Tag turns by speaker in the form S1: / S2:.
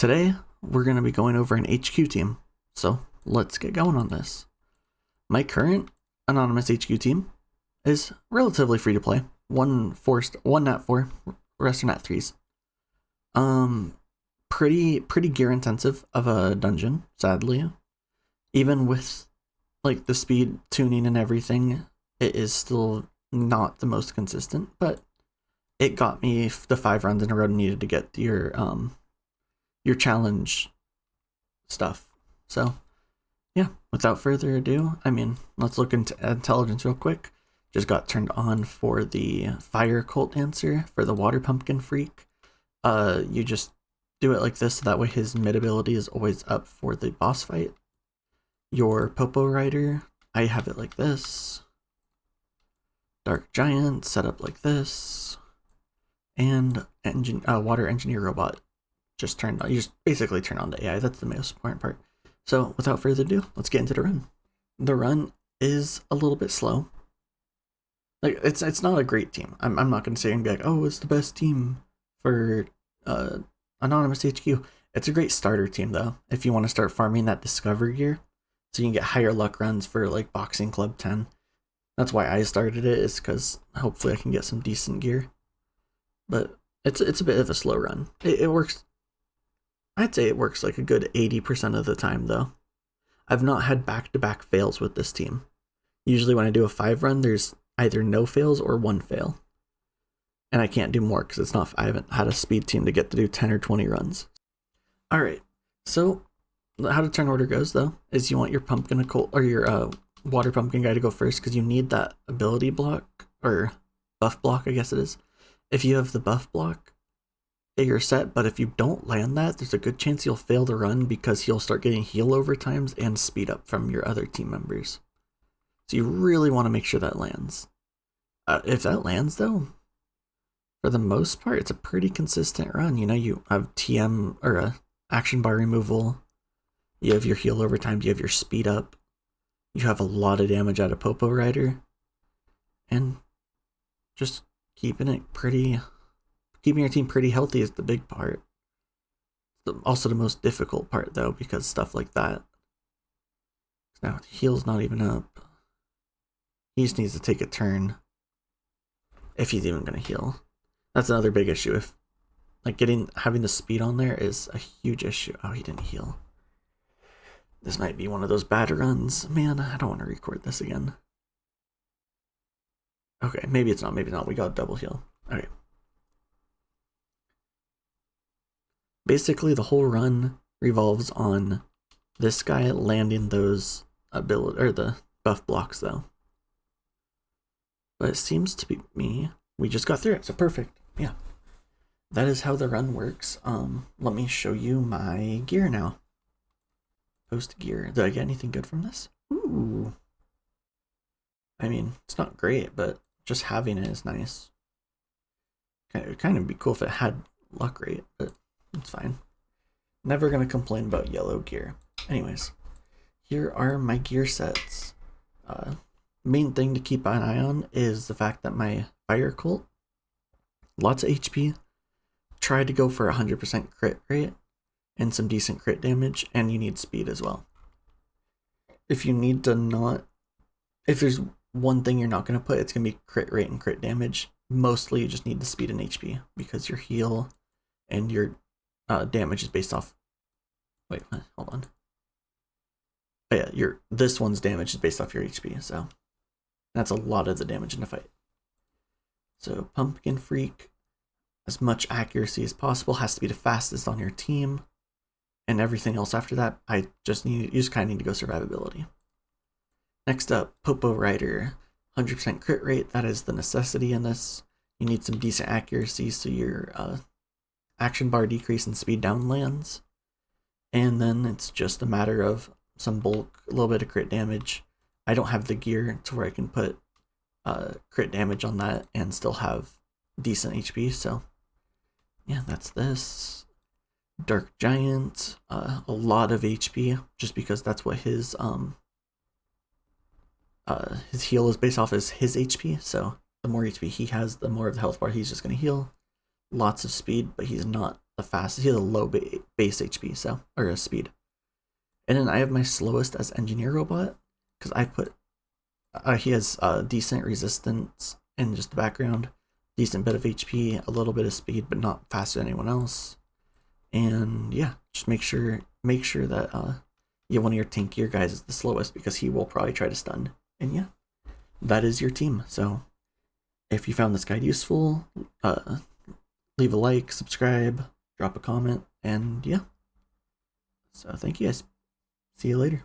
S1: Today, we're going to be going over an HQ team, so let's get going on this. My current anonymous HQ team is relatively free to play. One nat 4, rest are nat 3s. Pretty gear intensive of a dungeon, sadly. Even with like the speed tuning and everything, it is still not the most consistent, but it got me the 5 runs in a row needed to get your challenge stuff. So yeah, without further ado, let's look into intelligence real quick. Just got turned on for the fire cult dancer for the water pumpkin freak. You just do it like this, so that way his mid ability is always up for the boss fight. Your Popo Rider, I have it like this. Dark Giant set up like this. And Water Engineer Robot just turned on. You just basically turn on the AI. That's the most important part. So without further ado, let's get into the run. The run is a little bit slow. Like it's not a great team. I'm not gonna say and be like, oh, it's the best team for Anonymous HQ. It's a great starter team though, if you want to start farming that Discover gear, so you can get higher luck runs for like Boxing Club 10. That's why I started it, is because hopefully I can get some decent gear. But it's a bit of a slow run. It works. I'd say it works like a good 80% of the time though. I've not had back-to-back fails with this team. Usually when I do a 5 run, there's either no fails or 1 fail. And I can't do more because I haven't had a speed team to get to do 10 or 20 runs. Alright, so how the turn order goes though, is you want your pumpkin or your water pumpkin guy to go first, because you need that ability block, or buff block I guess it is. If you have the buff block, you're set, but if you don't land that, there's a good chance you'll fail the run, because he'll start getting heal overtimes and speed up from your other team members. So you really want to make sure that lands. If that lands though, for the most part, it's a pretty consistent run. You know, you have TM or action bar removal, you have your heal overtime, you have your speed up, you have a lot of damage out of Popo Rider, and just keeping your team pretty healthy is the big part. Also the most difficult part though, because stuff like that. Now heal's not even up. He just needs to take a turn if he's even gonna heal. That's another big issue. If like having the speed on there is a huge issue. Oh, he didn't heal. This might be one of those bad runs. Man, I don't want to record this again. Okay, maybe it's not, maybe not. We got double heal. Okay. Basically, the whole run revolves on this guy landing those ability or the buff blocks though. But it seems to be me. We just got through it, so perfect. Yeah. That is how the run works. Let me show you my gear now. Post gear. Did I get anything good from this? Ooh. I mean, it's not great, but just having it is nice. It would kind of be cool if it had luck rate, but it's fine. Never gonna complain about yellow gear. Anyways, here are my gear sets. Main thing to keep an eye on is the fact that my fire cult, lots of HP, tried to go for 100% crit rate and some decent crit damage, and you need speed as well. If there's one thing you're not going to put, it's going to be crit rate and crit damage. Mostly you just need the speed and HP, because your heal and your damage is based off, wait, hold on. Oh yeah, this one's damage is based off your HP, so that's a lot of the damage in the fight. So Pumpkin Freak, as much accuracy as possible, has to be the fastest on your team, and everything else after that, you just kind of need to go survivability. Next up, Popo Rider, 100% crit rate. That is the necessity in this. You need some decent accuracy, so your action bar decrease and speed down lands, and then it's just a matter of some bulk, a little bit of crit damage. I don't have the gear to where I can put crit damage on that and still have decent HP, so yeah, that's this. Dark Giant, a lot of HP, just because that's what his heal is based off as his HP, so the more HP he has, the more of the health bar he's just going to heal. Lots of speed, but he's not the fastest. He has a low base HP, so, or a speed. And then I have my slowest as engineer robot, because I put, he has decent resistance in just the background, decent bit of HP, a little bit of speed, but not faster than anyone else. And yeah, just make sure that one of your tankier guys is the slowest, because he will probably try to stun. And yeah, that is your team. So if you found this guide useful, leave a like, subscribe, drop a comment, and yeah. So thank you guys. See you later.